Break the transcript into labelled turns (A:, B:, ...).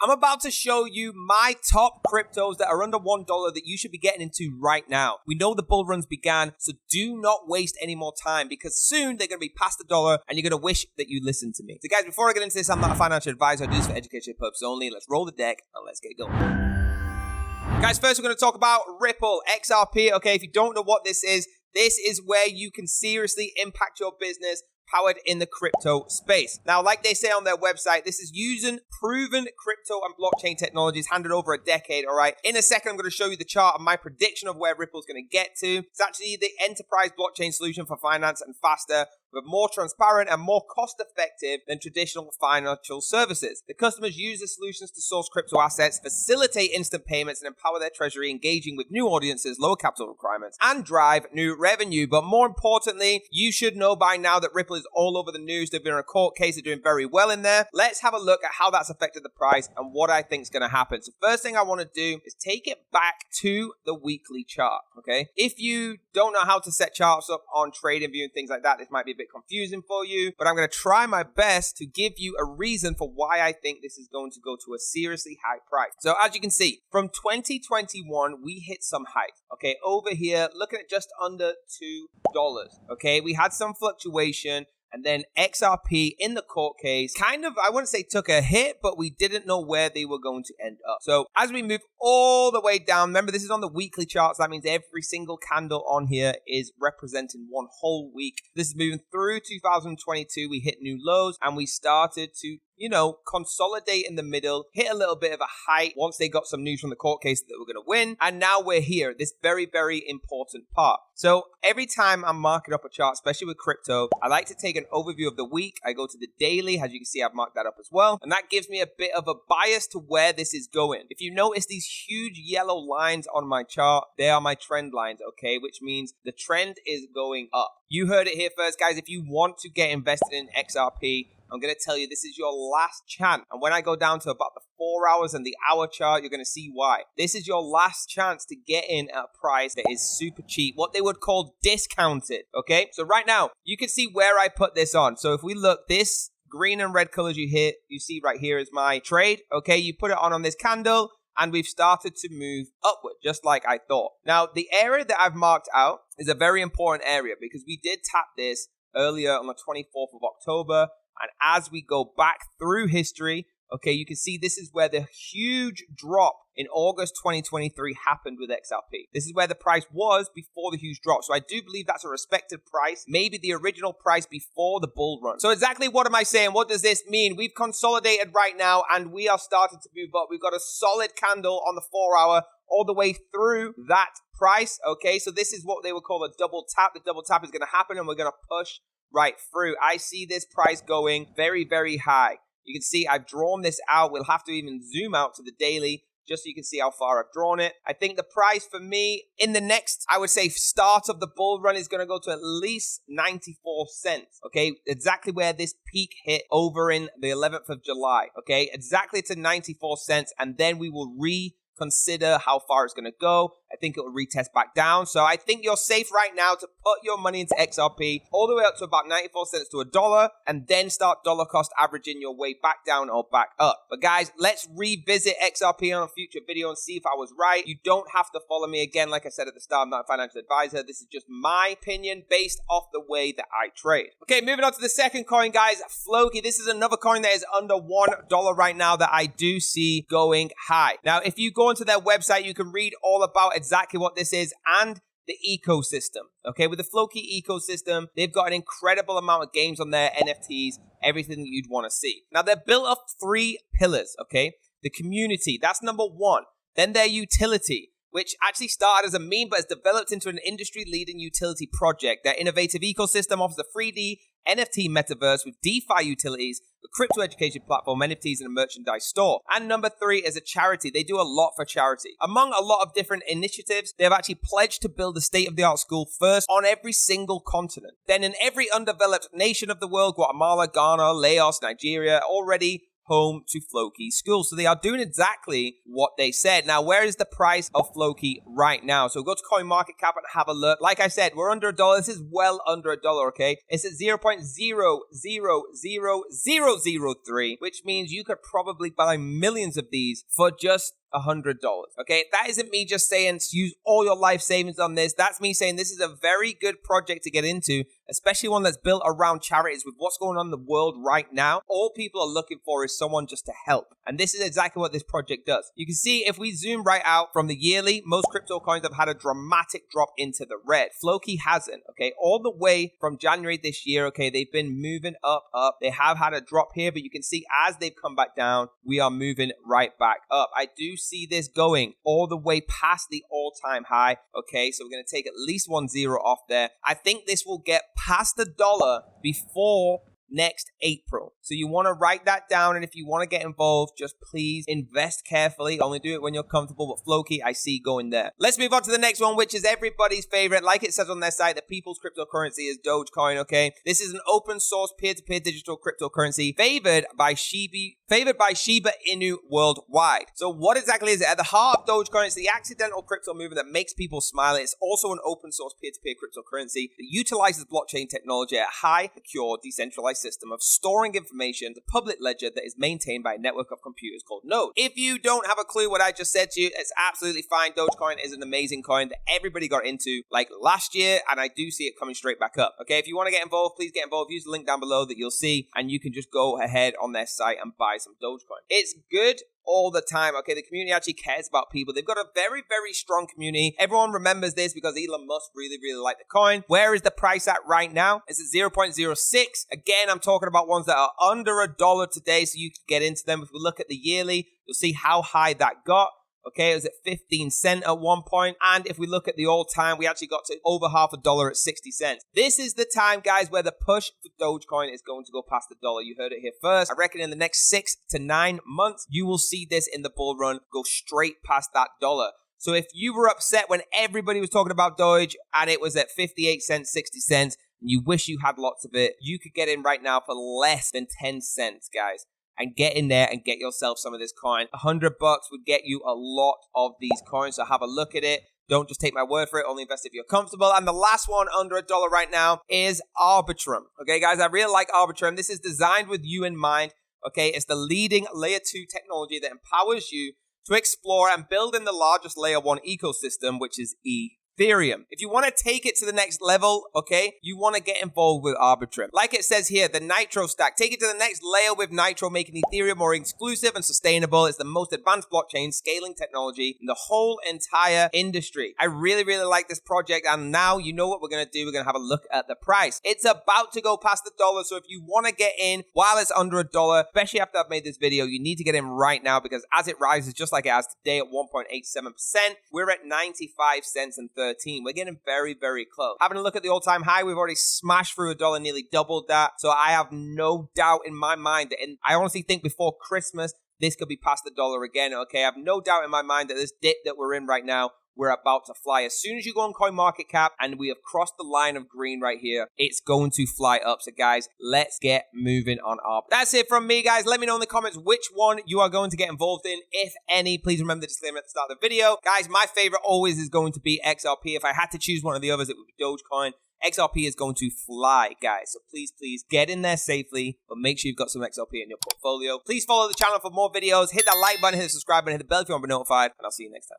A: I'm about to show you my top cryptos that are under $1 that you should be getting into right now. We know the bull runs began, so do not waste any more time because soon they're going to be past the dollar and you're going to wish that you listened to me. So guys, before I get into this, I'm not a financial advisor. I do this for educational purposes only. Let's roll the deck and let's get going. Guys, first we're going to talk about Ripple, XRP. Okay, if you don't know what this is where you can seriously impact your business powered in the crypto space. Now, like they say on their website, this is using proven crypto and blockchain technologies handed over a decade, all right? In a second, I'm going to show you the chart of my prediction of where Ripple's going to get to. It's actually the enterprise blockchain solution for finance and faster, but more transparent and more cost-effective than traditional financial services. The customers use the solutions to source crypto assets, facilitate instant payments, and empower their treasury, engaging with new audiences, lower capital requirements, and drive new revenue. But more importantly, you should know by now that Ripple is all over the news. They've been in a court case. They're doing very well in there. Let's have a look at how that's affected the price and what I think is going to happen. So first thing I want to do is take it back to the weekly chart, okay? If you don't know how to set charts up on TradingView and things like that, this might be a bit confusing for you, but I'm going to try my best to give you a reason for why I think this is going to go to a seriously high price. So as you can see, from 2021, we hit some heights, okay? Over here, looking at just under $2, okay? We had some fluctuation. And then XRP in the court case kind of, I wouldn't say took a hit, but we didn't know where they were going to end up. So as we move all the way down, remember this is on the weekly charts. That means every single candle on here is representing one whole week. This is moving through 2022. We hit new lows and we started to, consolidate in the middle, hit a little bit of a height once they got some news from the court case that we're going to win. And now we're here, this very, very important part. So every time I'm marking up a chart, especially with crypto, I like to take an overview of the week. I go to the daily. As you can see, I've marked that up as well. And that gives me a bit of a bias to where this is going. If you notice these huge yellow lines on my chart, they are my trend lines, okay? Which means the trend is going up. You heard it here first, guys. If you want to get invested in XRP, I'm going to tell you this is your last chance. And when I go down to about the 4 hours and the hour chart, you're going to see why. This is your last chance to get in at a price that is super cheap, what they would call discounted, okay? So right now, you can see where I put this on. So if we look, this green and red colors you see right here is my trade, okay? You put it on this candle, and we've started to move upward, just like I thought. Now, the area that I've marked out is a very important area because we did tap this earlier on the 24th of October. And as we go back through history, okay, you can see this is where the huge drop in August 2023 happened with XRP. This is where the price was before the huge drop. So I do believe that's a respected price, maybe the original price before the bull run. So exactly what am I saying? What does this mean? We've consolidated right now and we are starting to move up. We've got a solid candle on the 4 hour all the way through that price, okay? So this is what they would call a double tap. The double tap is going to happen and we're going to push right through. I see this price going very, very high. You can see I've drawn this out. We'll have to even zoom out to the daily just so you can see how far I've drawn it. I think the price for me in the next, I would say, start of the bull run is going to go to at least 94 cents, okay? Exactly where this peak hit over in the 11th of July, okay? Exactly to 94 cents, and then we will reconsider how far it's going to go. I think it will retest back down. So I think you're safe right now to put your money into XRP all the way up to about 94 cents to $1 and then start dollar cost averaging your way back down or back up. But guys, let's revisit XRP on a future video and see if I was right. You don't have to follow me again. Like I said at the start, I'm not a financial advisor. This is just my opinion based off the way that I trade. Okay, moving on to the second coin, guys, Floki. This is another coin that is under $1 right now that I do see going high. Now, if you go onto their website, you can read all about exactly what this is and the ecosystem. Okay, with the Floki ecosystem, they've got an incredible amount of games on their NFTs, everything that you'd want to see. Now, they're built of 3 pillars, okay? The community, that's number 1. Then their utility, which actually started as a meme but has developed into an industry-leading utility project. Their innovative ecosystem offers a 3D NFT metaverse with DeFi utilities, a crypto education platform, NFTs, and a merchandise store. And number 3 is a charity. They do a lot for charity. Among a lot of different initiatives, they have actually pledged to build a state-of-the-art school first on every single continent. Then in every undeveloped nation of the world, Guatemala, Ghana, Laos, Nigeria, already home to Floki school. So they are doing exactly what they said. Now, where is the price of Floki right now? So go to CoinMarketCap and have a look. Like I said, we're under $1. This is well under $1, okay? It's at 0.000003, which means you could probably buy millions of these for just $100. Okay, that isn't me just saying use all your life savings on this. That's me saying this is a very good project to get into, especially one that's built around charities. With what's going on in the world right now, all people are looking for is someone just to help. And this is exactly what this project does. You can see if we zoom right out from the yearly, most crypto coins have had a dramatic drop into the red. Floki hasn't, okay? All the way from January this year, okay, they've been moving up. They have had a drop here, but you can see as they've come back down, we are moving right back up. I do see this going all the way past the all-time high, okay? So we're going to take at least 1 0 off there. I think this will get past $1 before next April. So you want to write that down, and if you want to get involved, just please invest carefully. Only do it when you're comfortable, but Floki, I see going there. Let's move on to the next one, which is everybody's favorite. Like it says on their site, the people's cryptocurrency is Dogecoin, okay? This is an open source peer-to-peer digital cryptocurrency favored by Shiba Inu worldwide. So what exactly is it? At the heart of Dogecoin, it's the accidental crypto movement that makes people smile. It's also an open source peer-to-peer cryptocurrency that utilizes blockchain technology, a high, secure, decentralized system of storing information, the public ledger that is maintained by a network of computers called nodes. If you don't have a clue what I just said to you, it's absolutely fine. Dogecoin is an amazing coin that everybody got into like last year, and I do see it coming straight back up. Okay, if you want to get involved, please get involved. Use the link down below that you'll see, and you can just go ahead on their site and buy some Dogecoin. It's good all the time, okay? The community actually cares about people. They've got a very, very strong community. Everyone remembers this because Elon Musk really, really liked the coin. Where is the price at right now? It's at 0.06. Again, I'm talking about ones that are under $1 today, so you can get into them. If we look at the yearly, you'll see how high that got. Okay, it was at 15 cents at one point. And if we look at the all-time, we actually got to over $1 at 60 cents. This is the time, guys, where the push for Dogecoin is going to go past $1. You heard it here first. I reckon in the next 6 to 9 months, you will see this in the bull run go straight past that $1. So if you were upset when everybody was talking about Doge and it was at 58 cents, 60 cents, and you wish you had lots of it, you could get in right now for less than 10 cents, guys. And get in there and get yourself some of this coin. $100 would get you a lot of these coins, so have a look at it. Don't just take my word for it, only invest if you're comfortable. And the last one under $1 right now is Arbitrum. Okay, guys, I really like Arbitrum. This is designed with you in mind. Okay, it's the leading layer 2 technology that empowers you to explore and build in the largest layer 1 ecosystem, which is Ethereum. If you want to take it to the next level, okay, you want to get involved with Arbitrum. Like it says here, the Nitro stack. Take it to the next layer with Nitro, making Ethereum more exclusive and sustainable. It's the most advanced blockchain scaling technology in the whole entire industry. I really, really like this project, and now you know what we're going to do. We're going to have a look at the price. It's about to go past $1, so if you want to get in while it's under $1, especially after I've made this video, you need to get in right now, because as it rises, just like it has today at 1.87%, we're at 95 cents and 13. We're getting very, very close. Having a look at the all-time high, we've already smashed through $1, nearly doubled that. So I have no doubt in my mind that, I honestly think before Christmas, this could be past $1 again, okay? I have no doubt in my mind that this dip that we're in right now, we're about to fly. As soon as you go on CoinMarketCap and we have crossed the line of green right here, it's going to fly up. So guys, let's get moving on up. That's it from me, guys. Let me know in the comments which one you are going to get involved in, if any. Please remember the disclaimer at the start of the video. Guys, my favorite always is going to be XRP. If I had to choose one of the others, it would be Dogecoin. XRP is going to fly, guys. So please, please get in there safely, but make sure you've got some XRP in your portfolio. Please follow the channel for more videos. Hit that like button, hit the subscribe button, hit the bell if you want to be notified, and I'll see you next time.